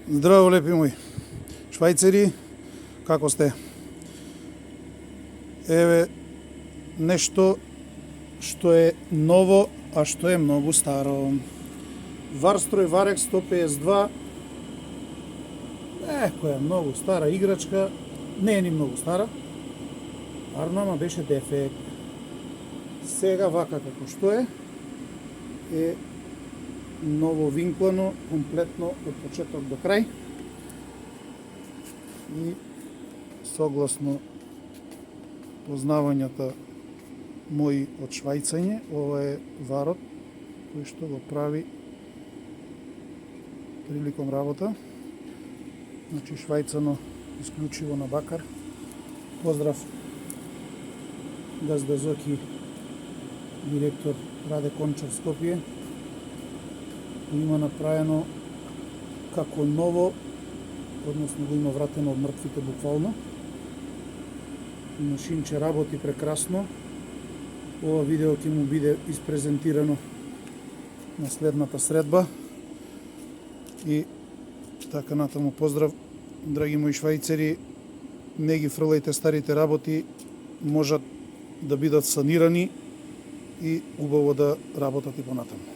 Здраво, лепи мои швајцари, како сте? Еве нешто што е ново, а што е многу старо. Варстрој Варекс 152, која е многу стара играчка, не е ни многу стара, ама беше дефект. Сега вака како што е ново винклано, комплетно од почеток до крај. И согласно познавањата мои од швајцање, ова е варот кој што го прави приликом работа. Значи швајцано исклучиво на бакар. Поздрав Газда Зоки, директор Раде Кончев Скопје. Има направено како ново, односно го има вратено од мртвите буквално. Машинче работи прекрасно. Ова видео ќе му биде испрезентирано на следната средба. И така натаму поздрав, драги мои швајцари, не ги фрлајте старите работи, можат да бидат санирани и убаво да работат и понатаму.